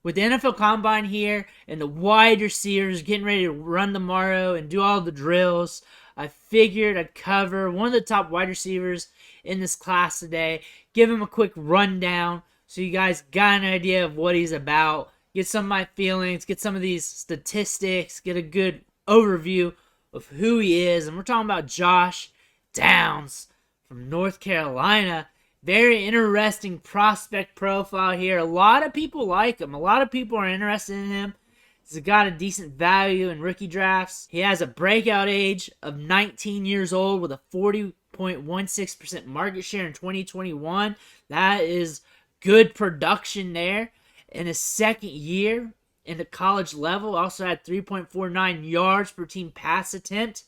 With the NFL Combine here and the wide receivers getting ready to run tomorrow and do all the drills, I figured I'd cover one of the top wide receivers in this class today, give him a quick rundown so you guys got an idea of what he's about, get some of my feelings, get some of these statistics, get a good overview of who he is. And we're talking about Josh Downs from North Carolina. Very interesting prospect profile here. A lot of people like him. A lot of people are interested in him. He's got a decent value in rookie drafts. He has a breakout age of 19 years old with a 40.16% market share in 2021. That is good production there. In his second year in the college level, also had 3.49 yards per team pass attempt.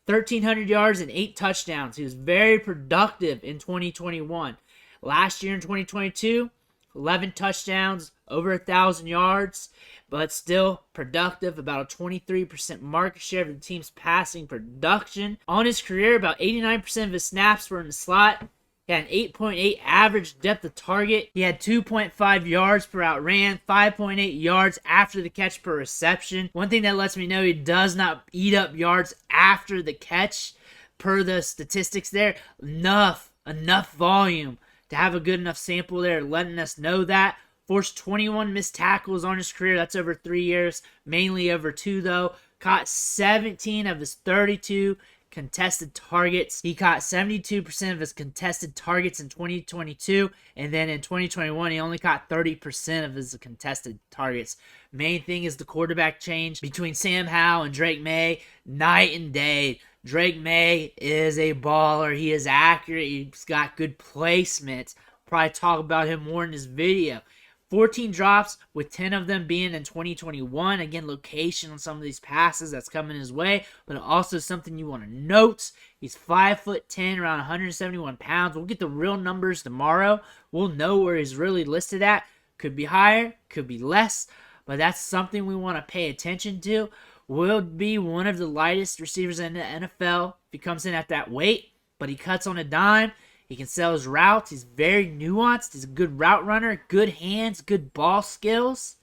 1,300 yards and 8 touchdowns. He was very productive in 2021. Last year in 2022, 11 touchdowns, over 1,000 yards, but still productive, about a 23% market share of the team's passing production. On his career, about 89% of his snaps were in the slot. He had an 8.8 average depth of target. He had 2.5 yards per outran, 5.8 yards after the catch per reception. One thing that lets me know he does not eat up yards after the catch per the statistics there. Enough volume to have a good enough sample there, letting us know that. Forced 21 missed tackles on his career. That's over 3 years, mainly over 2 though. Caught 17 of his 32 contested targets. He caught 72% of his contested targets in 2022, and then in 2021 he only caught 30% of his contested targets. Main thing is the quarterback change between Sam Howell and Drake May, night and day. Drake May is a baller. He is accurate. He's got good placement. Probably talk about him more in this video. 14 drops, with 10 of them being in 2021. Again, location on some of these passes that's coming his way, but also something you want to note. He's 5'10", around 171 pounds. We'll get the real numbers tomorrow. We'll know where he's really listed at. Could be higher, could be less, but that's something we want to pay attention to. Will be one of the lightest receivers in the NFL if he comes in at that weight, but he cuts on a dime. He can sell his routes. He's very nuanced. He's a good route runner, good hands, good ball skills.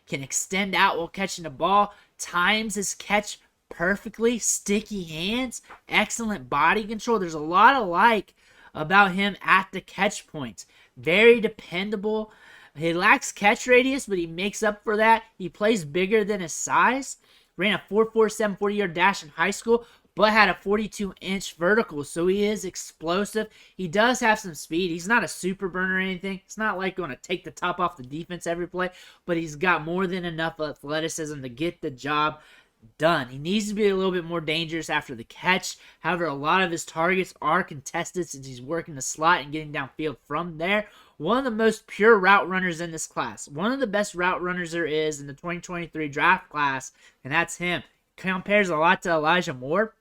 Can extend out while catching the ball. Times his catch perfectly. Sticky hands. Excellent body control. There's a lot of like about him at the catch point. Very dependable. He lacks catch radius, but he makes up for that. He plays bigger than his size. Ran a 4.47 40-yard dash in high school, but had a 42-inch vertical, so he is explosive. He does have some speed. He's not a super burner or anything. It's not like going to take the top off the defense every play, but he's got more than enough athleticism to get the job done. He needs to be a little bit more dangerous after the catch. However, a lot of his targets are contested since he's working the slot and getting downfield from there. One of the most pure route runners in this class. One of the best route runners there is in the 2023 draft class, and that's him. Compares a lot to Elijah Moore.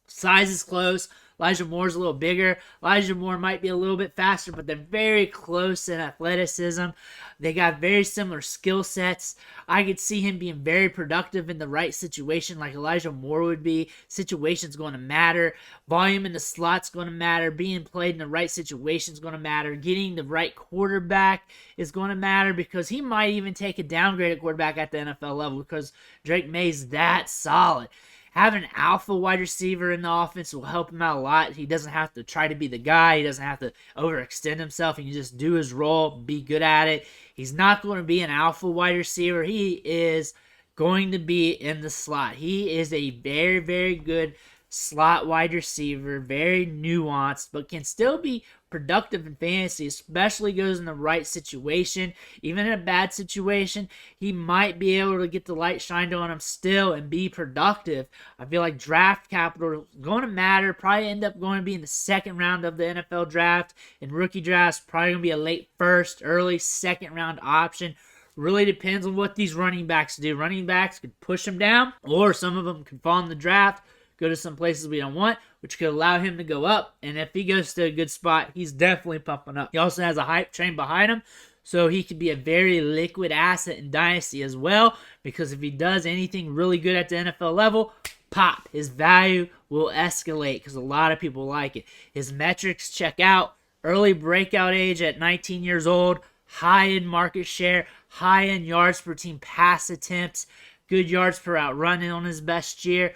Size is close. Elijah Moore's a little bigger. Elijah Moore might be a little bit faster, but they're very close in athleticism. They got very similar skill sets. I could see him being very productive in the right situation like Elijah Moore would be. Situation's going to matter. Volume in the slot's going to matter. Being played in the right situation's going to matter. Getting the right quarterback is going to matter because he might even take a downgraded quarterback at the NFL level because Drake May's that solid. Having an alpha wide receiver in the offense will help him out a lot. He doesn't have to try to be the guy. He doesn't have to overextend himself. He can just do his role, be good at it. He's not going to be an alpha wide receiver. He is going to be in the slot. He is a very, very good slot wide receiver, very nuanced, but can still be productive in fantasy, especially goes in the right situation. Even in a bad situation, he might be able to get the light shined on him still and be productive. I feel like draft capital is going to matter. Probably end up going to be in the second round of the NFL draft. In rookie drafts, probably going to be a late first, early second round option. Really depends on what these running backs do. Running backs could push him down, or some of them could fall in the draft, go to some places we don't want, which could allow him to go up. And if he goes to a good spot, he's definitely pumping up. He also has a hype train behind him, so he could be a very liquid asset in Dynasty as well, because if he does anything really good at the NFL level, pop, his value will escalate because a lot of people like it. His metrics check out. Early breakout age at 19 years old, high in market share, high in yards per team pass attempts, good yards per out running on his best year,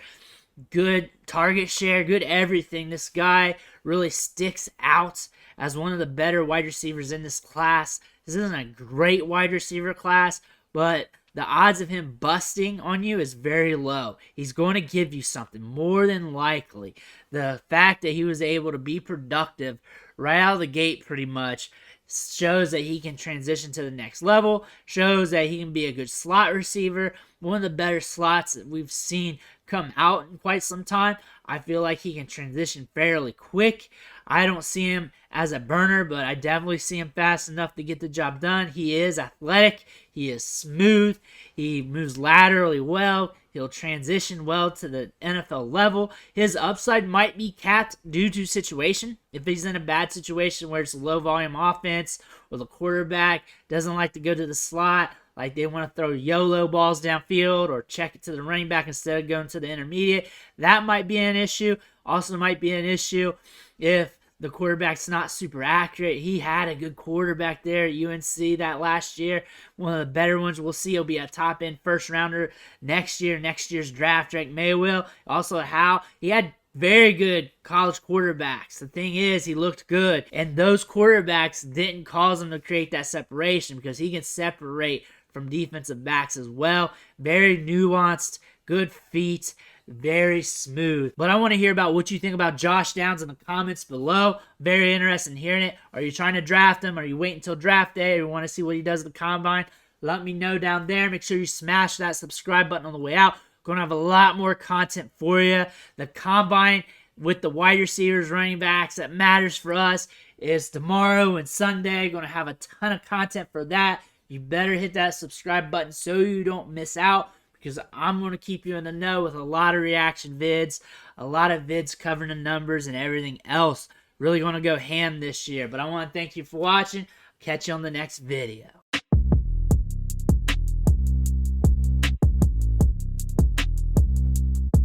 good target share, good everything. This guy really sticks out as one of the better wide receivers in this class. This isn't a great wide receiver class, but the odds of him busting on you is very low. He's going to give you something more than likely. The fact that he was able to be productive right out of the gate pretty much shows that he can transition to the next level, shows that he can be a good slot receiver, one of the better slots that we've seen come out in quite some time. I feel like he can transition fairly quick. I don't see him as a burner, but I definitely see him fast enough to get the job done. He is athletic. He is smooth. He moves laterally well. He'll transition well to the NFL level. His upside might be capped due to situation. If he's in a bad situation where it's a low volume offense or the quarterback doesn't like to go to the slot, like they want to throw YOLO balls downfield or check it to the running back instead of going to the intermediate, that might be an issue. Also might be an issue if the quarterback's not super accurate. He had a good quarterback there at UNC that last year. One of the better ones. We'll see. He'll be a top-end first-rounder next year. Next year's draft, Drake May will. Also, he had very good college quarterbacks. The thing is, he looked good. And those quarterbacks didn't cause him to create that separation because he can separate from defensive backs as well. Very nuanced, good feet, very smooth. But I want to hear about what you think about Josh Downs in the comments below. Very interested in hearing it. Are you trying to draft him? Are you waiting until draft day? Or you want to see what he does at the combine? Let me know down there. Make sure you smash that subscribe button on the way out. Going to have a lot more content for you. The combine with the wide receivers, running backs that matters for us is tomorrow and Sunday. Going to have a ton of content for that. You better hit that subscribe button so you don't miss out, because I'm going to keep you in the know with a lot of reaction vids, a lot of vids covering the numbers and everything else. Really going to go ham this year. But I want to thank you for watching. Catch you on the next video.